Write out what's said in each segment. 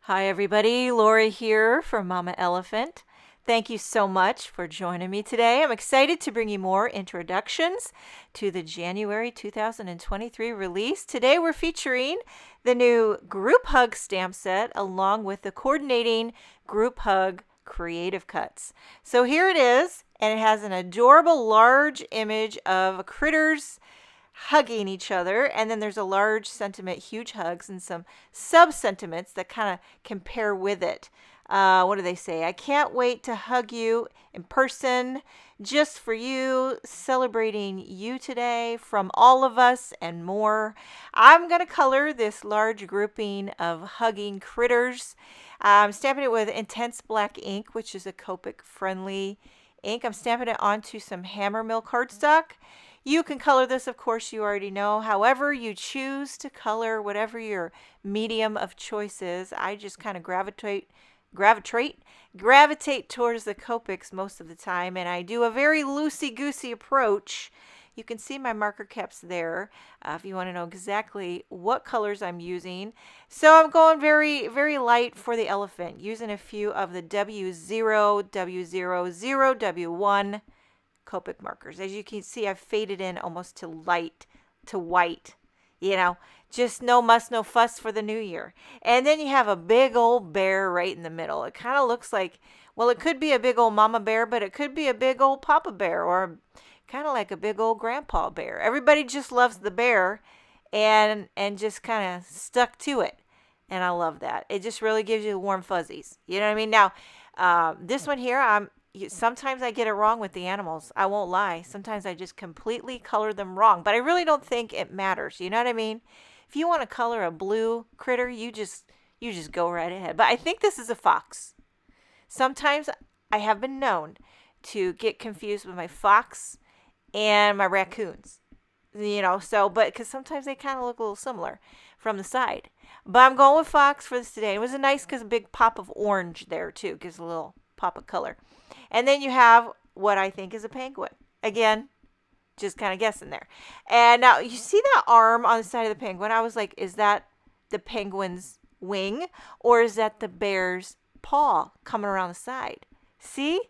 Hi everybody, Lori here from Mama Elephant. Thank you so much for joining me today. I'm excited to bring you more introductions to the January 2023 release. Today we're featuring the new Group Hug stamp set along with the coordinating Group Hug creative cuts. So here it is, and it has an adorable large image of critters hugging each other, and then there's a large sentiment, huge hugs, and some sub sentiments that kind of compare with it. What do they say? I can't wait to hug you in person, just for you, celebrating you today from all of us and more. I'm going to color this large grouping of hugging critters. I'm stamping it with intense black ink, which is a Copic friendly ink. I'm stamping it onto some Hammermill cardstock. You can color this, of course, you already know. However you choose to color, whatever your medium of choice is. I just kind of gravitate towards the Copics most of the time, and I do a very loosey-goosey approach. You can see my marker caps there if you want to know exactly what colors I'm using. So I'm going very, very light for the elephant, using a few of the W0, W00, W1 Copic markers. As you can see, I've faded in almost to light to white. Just no muss, no fuss for the new year. And then you have a big old bear right in the middle. It kind of looks like, well, it could be a big old mama bear, but it could be a big old papa bear, or kind of like a big old grandpa bear. Everybody just loves the bear and just kind of stuck to it. And I love that. It just really gives you the warm fuzzies. You know what I mean? Now, this one here, sometimes I get it wrong with the animals. I won't lie. Sometimes I just completely color them wrong, but I really don't think it matters. You know what I mean? If you want to color a blue critter, you just go right ahead. But I think this is a fox. Sometimes I have been known to get confused with my fox and my raccoons. But because sometimes they kind of look a little similar from the side. But I'm going with fox for this today. It was nice because a big pop of orange there too gives a little pop of color. And then you have what I think is a penguin. Again, just kind of guessing there. And now you see that arm on the side of the penguin. I was like, is that the penguin's wing, or is that the bear's paw coming around the side? See?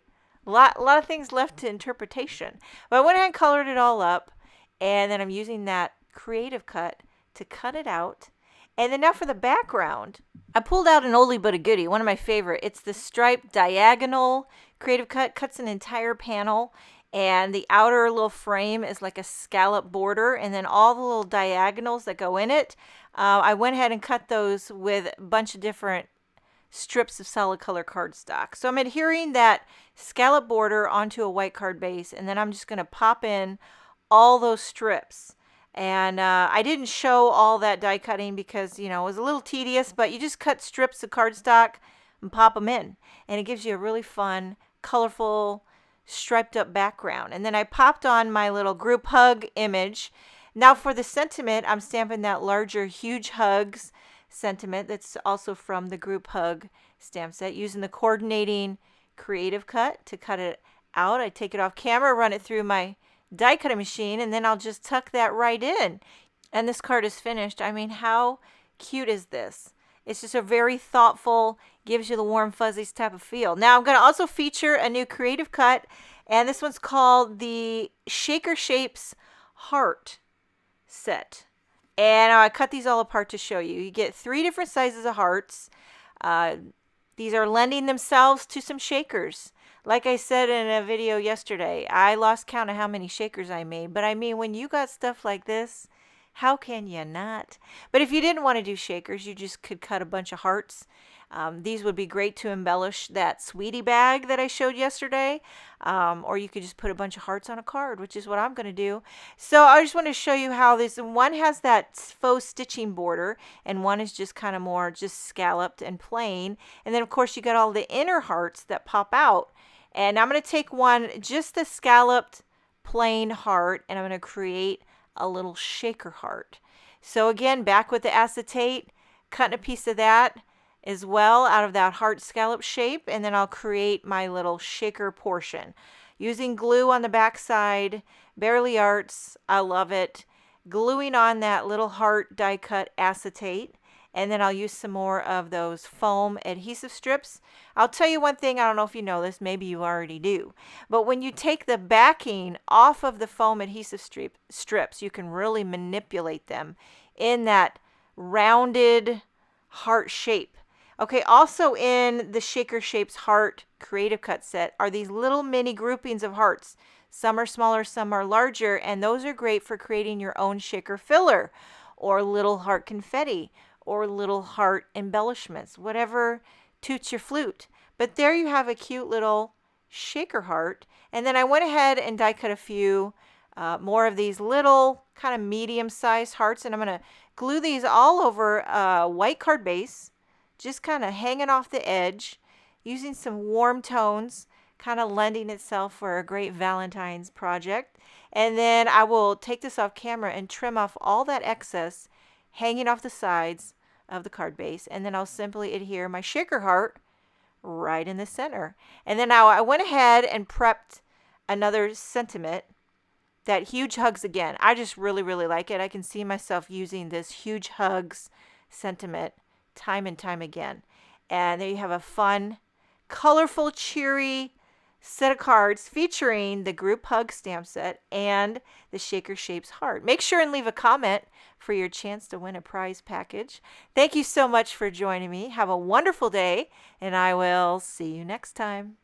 A lot of things left to interpretation. But I went ahead and colored it all up, and then I'm using that creative cut to cut it out. And then now for the background, I pulled out an oldie but a goodie, one of my favorite. It's the striped diagonal creative cut. Cuts an entire panel, and the outer little frame is like a scallop border, and then all the little diagonals that go in it, I went ahead and cut those with a bunch of different strips of solid color cardstock. So I'm adhering that scallop border onto a white card base, and then I'm just going to pop in all those strips. And I didn't show all that die cutting because, it was a little tedious, but you just cut strips of cardstock and pop them in. And it gives you a really fun, colorful, striped up background. And then I popped on my little group hug image. Now for the sentiment, I'm stamping that larger huge hugs sentiment that's also from the group hug stamp set, using the coordinating creative cut to cut it out. I take it off camera, run it through my die cutting machine, and then I'll just tuck that right in. And this card is finished. I mean, how cute is this? It's just a very thoughtful, gives you the warm fuzzies type of feel. Now I'm going to also feature a new creative cut, and this one's called the ShapesHeart set. And I cut these all apart to show you. You get 3 different sizes of hearts. These are lending themselves to some shakers. Like I said in a video yesterday, I lost count of how many shakers I made. But I mean, when you got stuff like this, how can you not? But if you didn't want to do shakers, you just could cut a bunch of hearts. These would be great to embellish that sweetie bag that I showed yesterday. Or you could just put a bunch of hearts on a card, which is what I'm going to do. So I just want to show you how this one has that faux stitching border, and one is just kind of more just scalloped and plain. And then, of course, you got all the inner hearts that pop out. And I'm going to take one, just the scalloped plain heart, and I'm going to create a little shaker heart. So again, back with the acetate, cutting a piece of that as well out of that heart scallop shape, and then I'll create my little shaker portion. Using glue on the back side, Barely Arts, I love it. Gluing on that little heart die cut acetate, and then I'll use some more of those foam adhesive strips. I'll tell you one thing, I don't know if you know this, maybe you already do, but when you take the backing off of the foam adhesive strips, you can really manipulate them in that rounded heart shape. Okay, also in the Shaker Shapes Heart Creative Cut set are these little mini groupings of hearts. Some are smaller, some are larger, and those are great for creating your own shaker filler or little heart confetti or little heart embellishments, whatever toots your flute. But there you have a cute little shaker heart. And then I went ahead and die cut a few more of these little kind of medium-sized hearts, and I'm going to glue these all over a white card base, just kind of hanging off the edge, using some warm tones, kind of lending itself for a great Valentine's project. And then I will take this off camera and trim off all that excess hanging off the sides of the card base, and then I'll simply adhere my shaker heart right in the center. And then now I went ahead and prepped another sentiment, that huge hugs again. I just really, really like it. I can see myself using this huge hugs sentiment time and time again. And there you have a fun, colorful, cheery set of cards featuring the group hug stamp set and the Shaker Shapes Heart. Make sure and leave a comment for your chance to win a prize package. Thank you so much for joining me. Have a wonderful day, and I will see you next time.